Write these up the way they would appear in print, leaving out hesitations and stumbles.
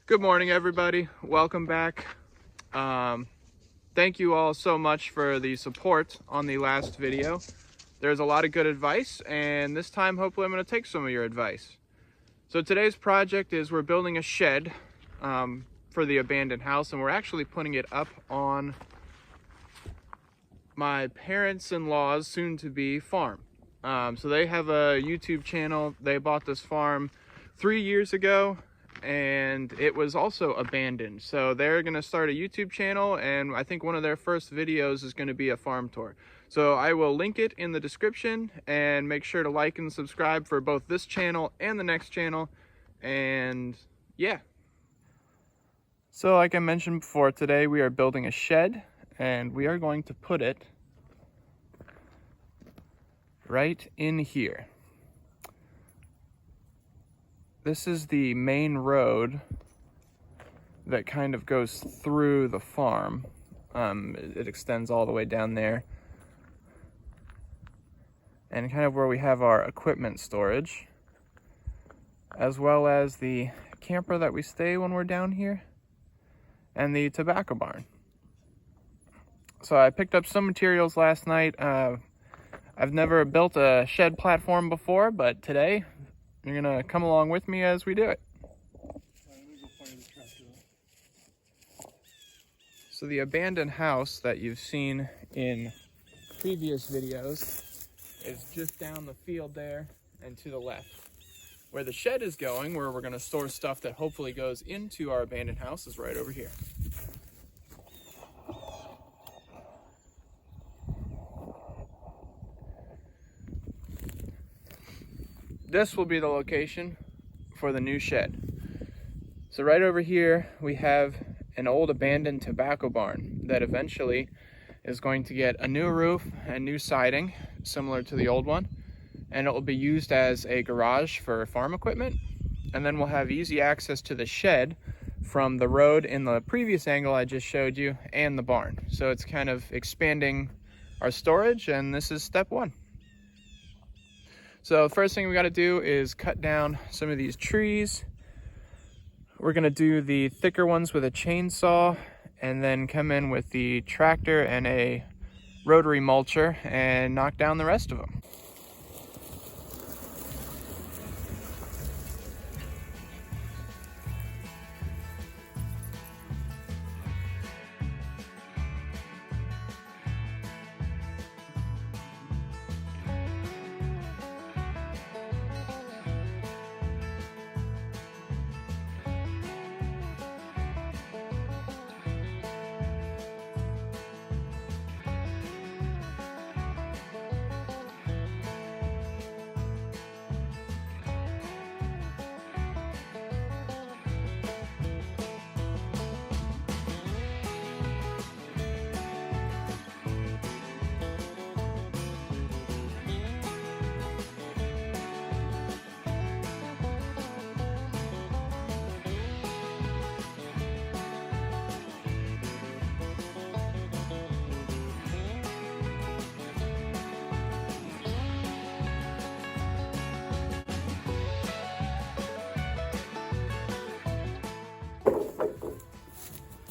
Good morning, everybody. Welcome back. Thank you all so much for the support on the last video. There's a lot of good advice, and this time hopefully I'm going to take some of your advice. So today's project is we're building a shed for the abandoned house, and we're actually putting it up on my parents-in-law's soon-to-be farm. So they have a YouTube channel. They bought this farm 3 years ago, and it was also abandoned. So they're going to start a YouTube channel, and I think one of their first videos is going to be a farm tour. So I will link it in the description, and make sure to like and subscribe for both this channel and the next channel. And yeah. So like I mentioned before, today we are building a shed, and we are going to put it right in here. This is the main road that kind of goes through the farm. It extends all the way down there. And kind of where we have our equipment storage, as well as the camper that we stay when we're down here, and the tobacco barn. So I picked up some materials last night. I've never built a shed platform before, but today you're gonna come along with me as we do it. So the abandoned house that you've seen in previous videos is just down the field there and to the left. Where the shed is going, where we're gonna store stuff that hopefully goes into our abandoned house, is right over here. This will be the location for the new shed. So right over here we have an old abandoned tobacco barn that eventually is going to get a new roof and new siding similar to the old one, and it will be used as a garage for farm equipment. And then we'll have easy access to the shed from the road in the previous angle I just showed you and the barn. So it's kind of expanding our storage, and this is step one. So the first thing we got to do is cut down some of these trees. We're going to do the thicker ones with a chainsaw, and then come in with the tractor and a rotary mulcher and knock down the rest of them.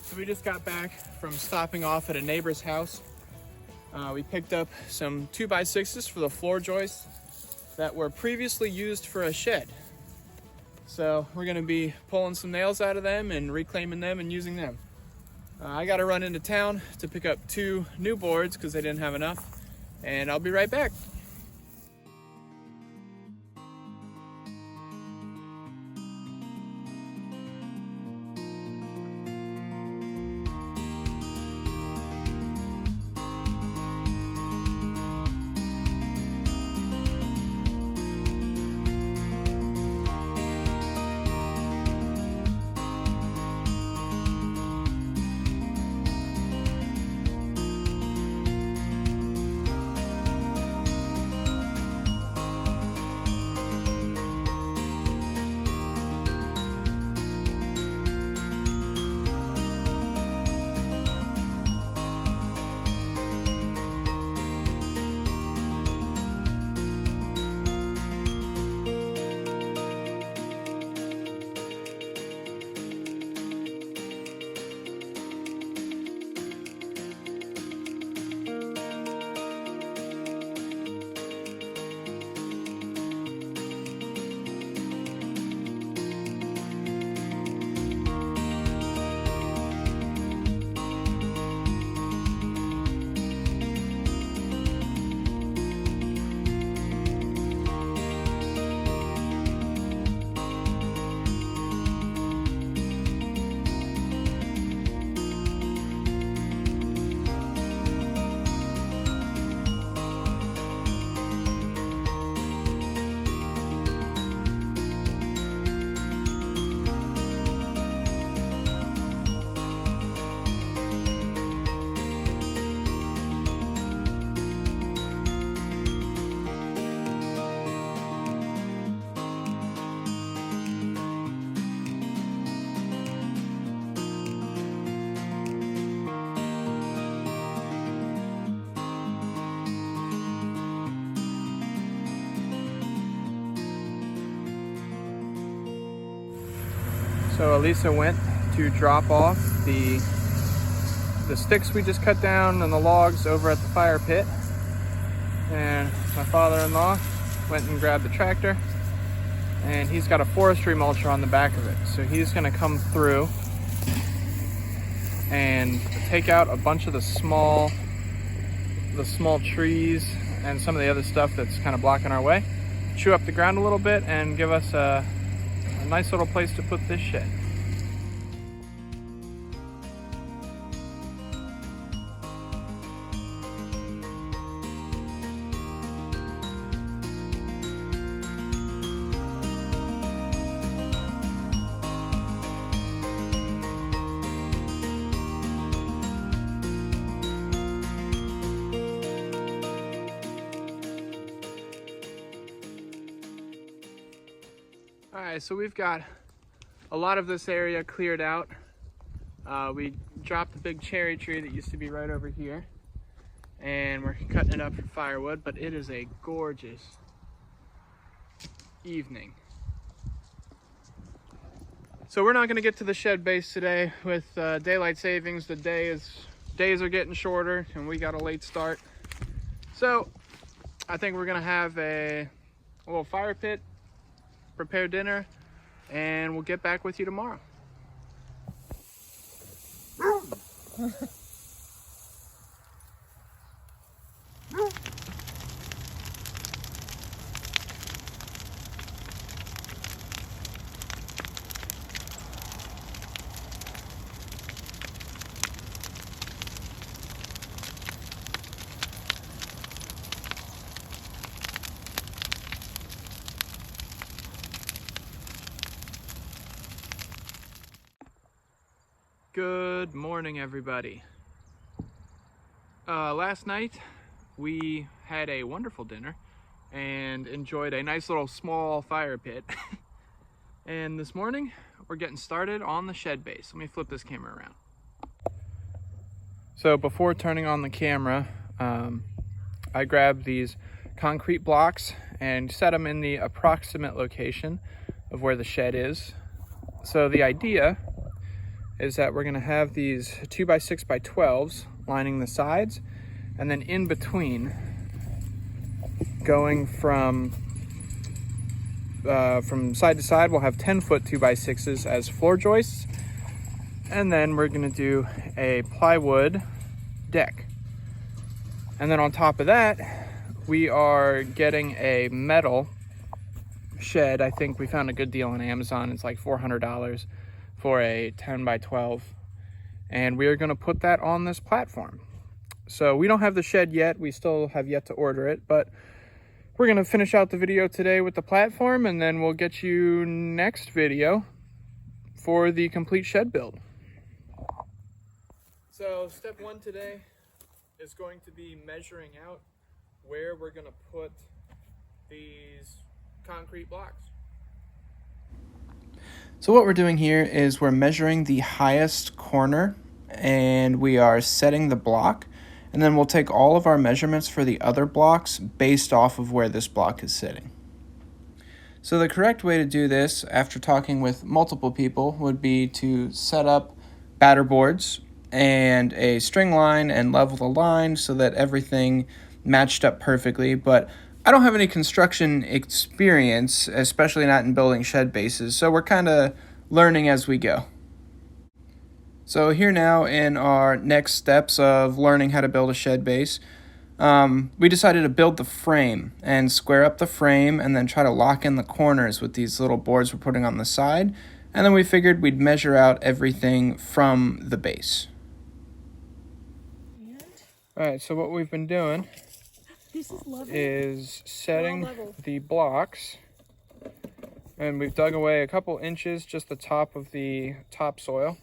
So we just got back from stopping off at a neighbor's house. We picked up some 2x6s for the floor joists that were previously used for a shed. So we're gonna be pulling some nails out of them and reclaiming them and using them. I gotta run into town to pick up 2 new boards because they didn't have enough, and I'll be right back. So Elisa went to drop off the sticks we just cut down and the logs over at the fire pit. And my father-in-law went and grabbed the tractor, and he's got a forestry mulcher on the back of it. So he's gonna come through and take out a bunch of the small trees and some of the other stuff that's kind of blocking our way, chew up the ground a little bit, and give us a nice little place to put this shed. Alright, so we've got a lot of this area cleared out. We dropped the big cherry tree that used to be right over here, and we're cutting it up for firewood, but it is a gorgeous evening. So we're not going to get to the shed base today with daylight savings. The days are getting shorter and we got a late start. So I think we're going to have a little fire pit, prepare dinner, and we'll get back with you tomorrow. Good morning, everybody. Last night we had a wonderful dinner and enjoyed a nice little small fire pit. And this morning we're getting started on the shed base. Let me flip this camera around. So before turning on the camera, I grabbed these concrete blocks and set them in the approximate location of where the shed is. So the idea is that we're going to have these 2x6x12s lining the sides, and then in between, going from side to side, we'll have 10-foot 2x6s as floor joists, and then we're going to do a plywood deck. And then on top of that, we are getting a metal shed. I think we found a good deal on Amazon. It's like $400 for a 10x12, and we are going to put that on this platform. So we don't have the shed yet, we still have yet to order it, but we're going to finish out the video today with the platform, and then we'll get you next video for the complete shed build. So step one today is going to be measuring out where we're going to put these concrete blocks. So what we're doing here is we're measuring the highest corner, and we are setting the block, and then we'll take all of our measurements for the other blocks based off of where this block is sitting. So the correct way to do this, after talking with multiple people, would be to set up batter boards and a string line and level the line so that everything matched up perfectly. But I don't have any construction experience, especially not in building shed bases, so we're kind of learning as we go. So here now in our next steps of learning how to build a shed base, we decided to build the frame and square up the frame and then try to lock in the corners with these little boards we're putting on the side, and then we figured we'd measure out everything from the base. Alright, so what we've been doing is setting the blocks, and we've dug away a couple inches, just the top of the topsoil,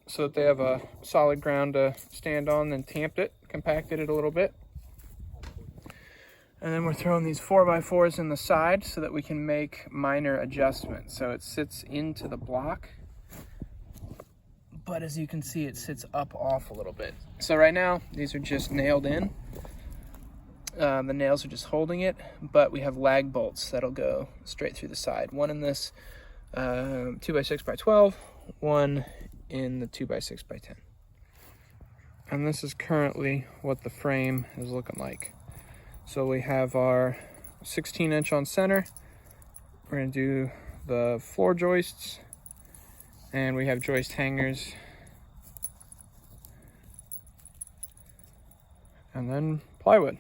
so that they have a solid ground to stand on, then tamped it, compacted it a little bit. And then we're throwing these 4x4s in the side so that we can make minor adjustments. So it sits into the block, but as you can see, it sits up off a little bit. So right now, these are just nailed in. The nails are just holding it, but we have lag bolts that'll go straight through the side. One in this 2x6x12, one in the 2x6x10. And this is currently what the frame is looking like. So we have our 16-inch on center. We're going to do the floor joists, and we have joist hangers, and then plywood.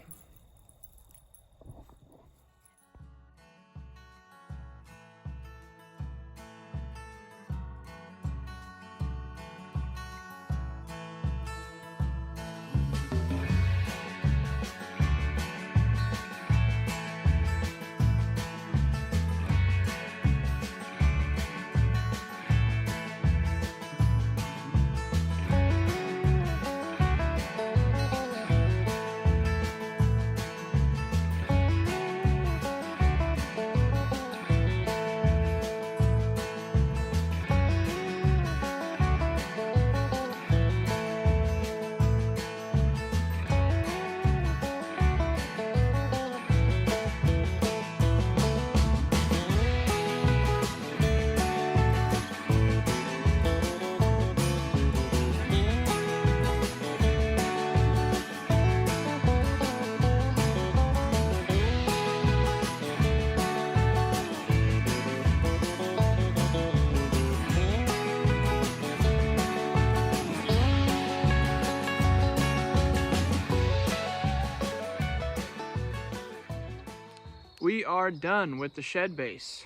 We are done with the shed base.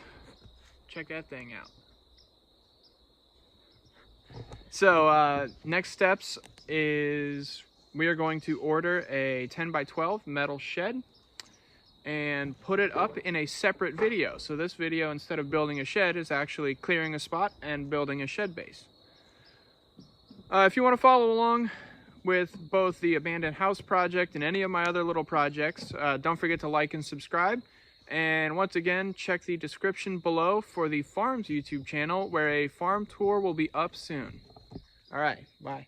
Check that thing out. So next steps is we are going to order a 10x12 metal shed and put it up in a separate video. So this video, instead of building a shed, is actually clearing a spot and building a shed base. If you want to follow along with both the abandoned house project and any of my other little projects, don't forget to like and subscribe. And once again, check the description below for the Farms YouTube channel, where a farm tour will be up soon. All right, bye.